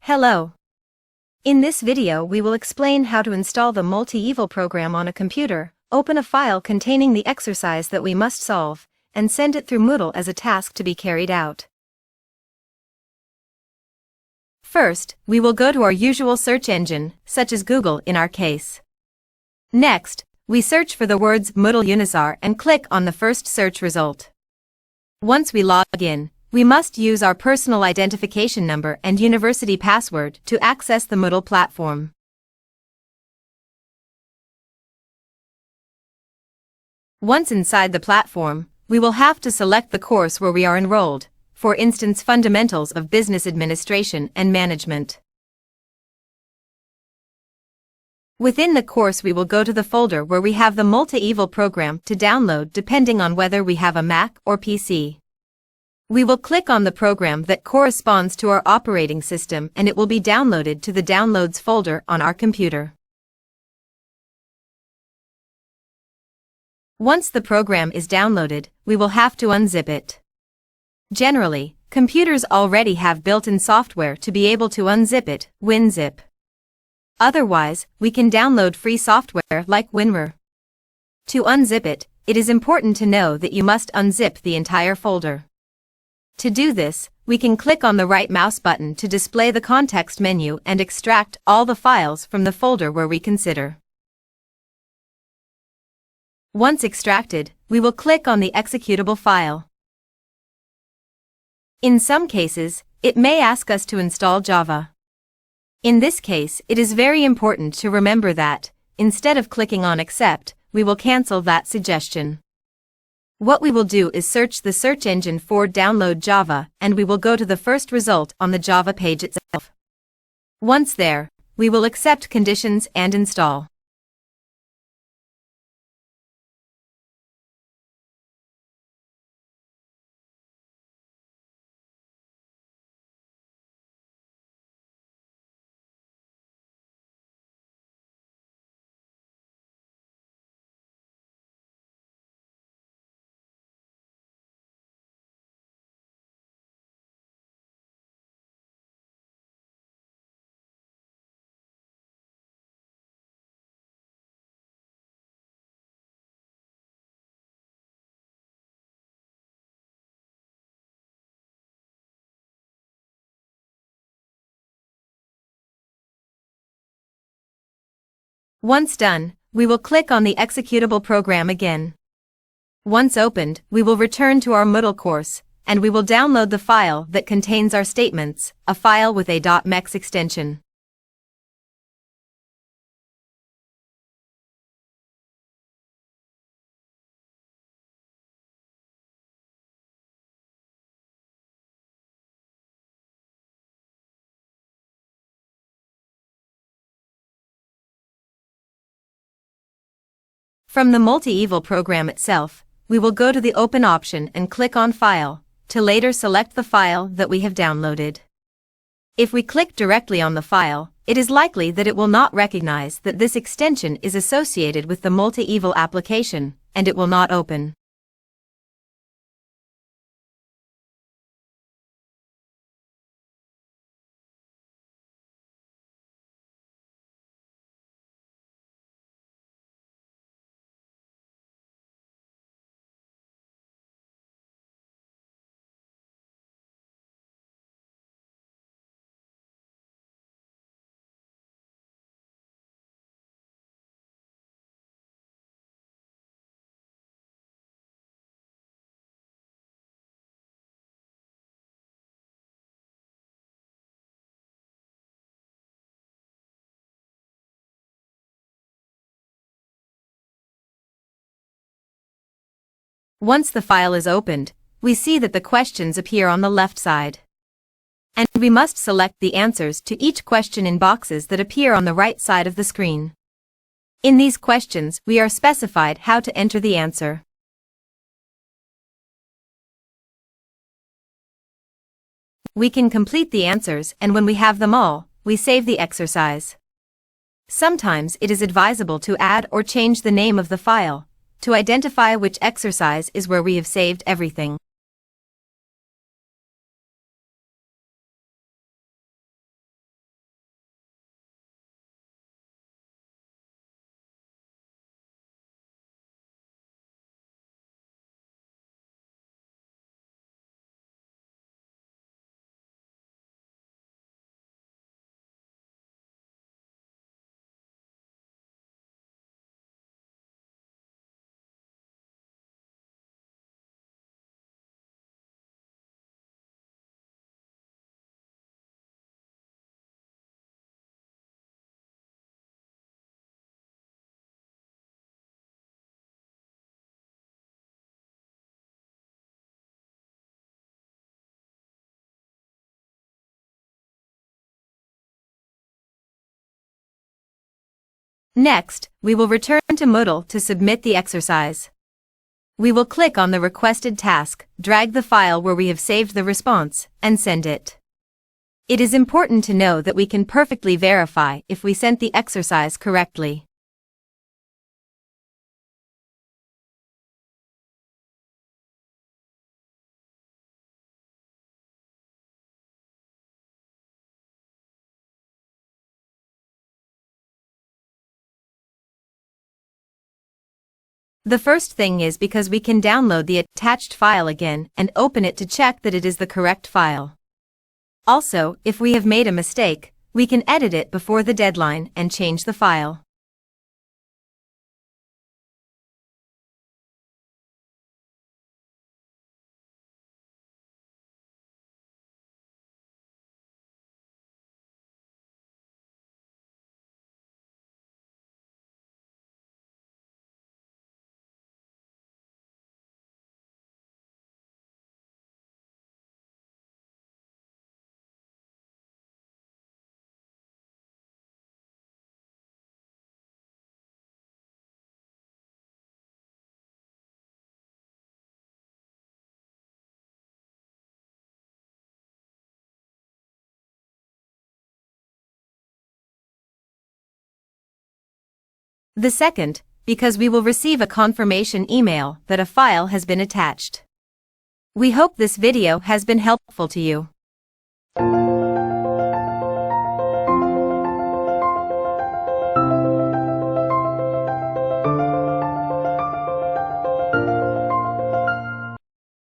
Hello. In this video we will explain how to install the multi-eval program on a computer, open a file containing the exercise that we must solve, and send it through Moodle as a task to be carried out. First, we will go to our usual search engine, such as Google in our case. Next, we search for the words Moodle Unisar and click on the first search result. Once we log in, we must use our personal identification number and university password to access the Moodle platform. Once inside the platform, we will have to select the course where we are enrolled, for instance Fundamentals of Business Administration and Management. Within the course we will go to the folder where we have the multi-eval program to download depending on whether we have a Mac or PC. We will click on the program that corresponds to our operating system and it will be downloaded to the Downloads folder on our computer. Once the program is downloaded, we will have to unzip it. Generally, computers already have built-in software to be able to unzip it, WinZip. Otherwise, we can download free software like WinRAR. To unzip it, it is important to know that you must unzip the entire folder. To do this, we can click on the right mouse button to display the context menu and extract all the files from the folder where we consider. Once extracted, we will click on the executable file. In some cases, it may ask us to install Java. In this case, it is very important to remember that, instead of clicking on Accept, we will cancel that suggestion. What we will do is search the search engine for Download Java and we will go to the first result on the Java page itself. Once there, we will accept conditions and install. Once done, we will click on the executable program again. Once opened, we will return to our Moodle course, and we will download the file that contains our statements, a file with a .mex extension. From the multi-eval program itself, we will go to the Open option and click on File, to later select the file that we have downloaded. If we click directly on the file, it is likely that it will not recognize that this extension is associated with the multi-eval application, and it will not open. Once the file is opened, we see that the questions appear on the left side. And we must select the answers to each question in boxes that appear on the right side of the screen. In these questions, we are specified how to enter the answer. We can complete the answers and when we have them all, we save the exercise. Sometimes it is advisable to add or change the name of the file, to identify which exercise is where we have saved everything. Next, we will return to Moodle to submit the exercise. We will click on the requested task, drag the file where we have saved the response, and send it. It is important to know that we can perfectly verify if we sent the exercise correctly. The first thing is because we can download the attached file again and open it to check that it is the correct file. Also, if we have made a mistake, we can edit it before the deadline and change the file. The second, because we will receive a confirmation email that a file has been attached. We hope this video has been helpful to you.